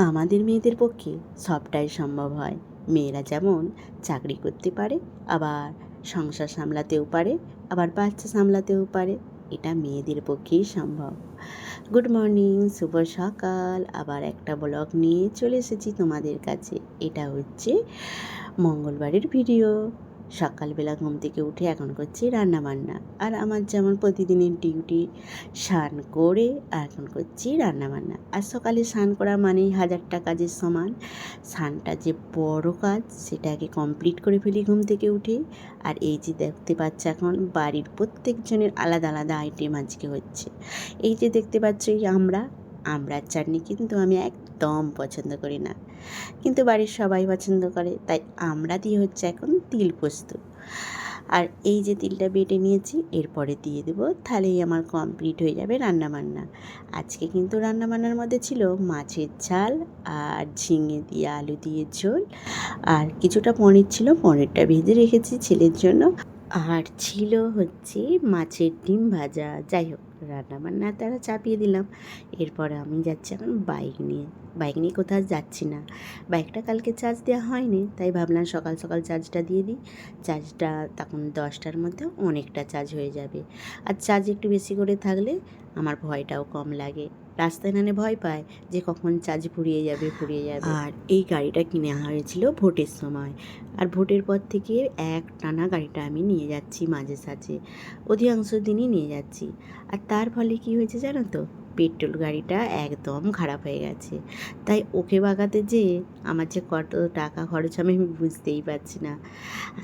আমাদের মেয়েদের পক্ষে সবটাই সম্ভব হয়। মেয়েরা যেমন চাকরি করতে পারে, আবার সংসার সামলাতেও পারে, আবার বাচ্চা সামলাতেও পারে। এটা মেয়েদের পক্ষেই সম্ভব। গুড মর্নিং, শুভ সকাল। আবার একটা ব্লগ নিয়ে চলে এসেছি তোমাদের কাছে। এটা হচ্ছে মঙ্গলবারের ভিডিও। সকালবেলা ঘুম থেকে উঠে এখন করছি রান্নাবান্না। আর আমার যেমন প্রতিদিনের ডিউটি, স্নান করে এখন করছি রান্নাবান্না। আর সকালে স্নান করা মানেই হাজারটা কাজের সমান। স্নানটা যে বড় কাজ, সেটা আগে কমপ্লিট করে ফেলি ঘুম থেকে উঠে। আর এই যে দেখতে পাচ্ছ, এখন বাড়ির প্রত্যেকজনের আলাদা আলাদা আইটেম আজকে হচ্ছে। এই যে দেখতে পাচ্ছ, এই আমড়ার চাটনি কিন্তু আমি একদম পছন্দ করি না, কিন্তু বাড়ির সবাই পছন্দ করে, তাই আমরা দিয়ে হচ্ছে এখন তিল পোস্ত। আর এই যে তিলটা বেটে নিয়েছি, এরপরে দিয়ে দেবো, তাহলেই আমার কমপ্লিট হয়ে যাবে রান্নাবান্না। আজকে কিন্তু রান্নাবান্নার মধ্যে ছিল মাছের ঝাল আর ঝিঙে দিয়ে আলু দিয়ে ঝোল, আর কিছুটা পনির ছিল, পনিরটা ভেজে রেখেছি ছেলের জন্য। আর ছিল হচ্ছে মাছের ডিম ভাজা। যাই হোক, রান্নাবান্না তারা চাপিয়ে দিলাম। এরপরে আমি যাচ্ছি এখন বাইক নিয়ে কোথাও যাচ্ছি না। বাইকটা কালকে চার্জ দেওয়া হয়নি, তাই ভাবলাম সকাল সকাল চার্জটা দিয়ে দিই। চার্জটা তখন 10টার মধ্যে অনেকটা চার্জ হয়ে যাবে। আর চার্জ একটু বেশি করে থাকলে আমার ভয়টাও কম লাগে। রাস্তায় নানে ভয় পায় যে কখন চার্জ ফুরিয়ে যাবে। আর এই গাড়িটা কিনে হয়েছিল ভোটের সময়। আর ভোটের পর থেকে একটানা গাড়িটা আমি নিয়ে যাচ্ছি, মাঝে সাঝে অধিকাংশ দিনই নিয়ে যাচ্ছি। আর তার ফলে কি হয়েছে জানো তো, পেট্রোল গাড়িটা একদম খারাপ হয়ে গেছে। তাই ওকে বাগাতে যেয়ে আমার যে কত টাকা খরচ আমি বুঝতেই পারছি না।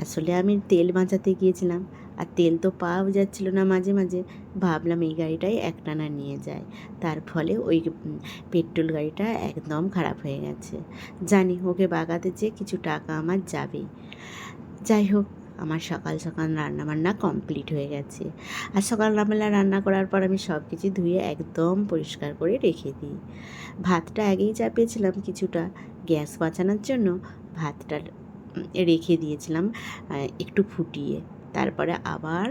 আসলে আমি তেল বাঁচাতে গিয়েছিলাম, আর তেল তো পাওয়া যাচ্ছিল না মাঝে মাঝে। ভাবলাম এই গাড়িটাই একটানা নিয়ে যায়, তার ফলে ওই পেট্রোল গাড়িটা একদম খারাপ হয়ে গেছে। জানি ওকে বাগাতে যেয়ে কিছু টাকা আমার যাবেই। যাই হোক, আমার সকাল সকাল রান্নাবান্না কমপ্লিট হয়ে গেছে। আর সকালবেলা রান্না করার পর আমি সব কিছু ধুয়ে একদম পরিষ্কার করে রেখে দিই। ভাতটা আগেই চাপিয়েছিলাম, কিছুটা গ্যাস বাঁচানোর জন্য ভাতটা রেখে দিয়েছিলাম একটু ফুটিয়ে। তারপরে আবার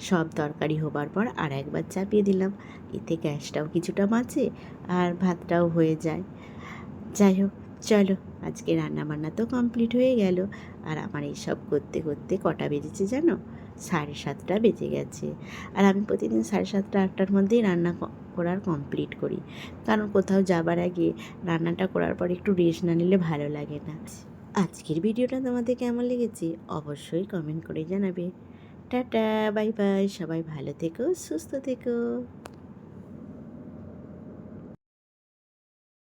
সব তরকারি হবার পর আর একবার চাপিয়ে দিলাম, এতে গ্যাসটাও কিছুটা বাঁচে আর ভাতটাও হয়ে যায়। যাই হোক, চলো, আজকে রান্নাবান্না তো কমপ্লিট হয়ে গেল। আর আমার এইসব করতে করতে কটা বেজেছে জানো? 7:30 বেজে গেছে। আর আমি প্রতিদিন 7:30 8টার মধ্যেই রান্না করার কমপ্লিট করি, কারণ কোথাও যাবার আগে রান্নাটা করার পর একটু রেস্ট না নিলে ভালো লাগে না। আজকের ভিডিওটা তোমাদের কেমন লেগেছে অবশ্যই কমেন্ট করে জানাবে। টাটা, বাই বাই, সবাই ভালো থেকো, সুস্থ থেকো।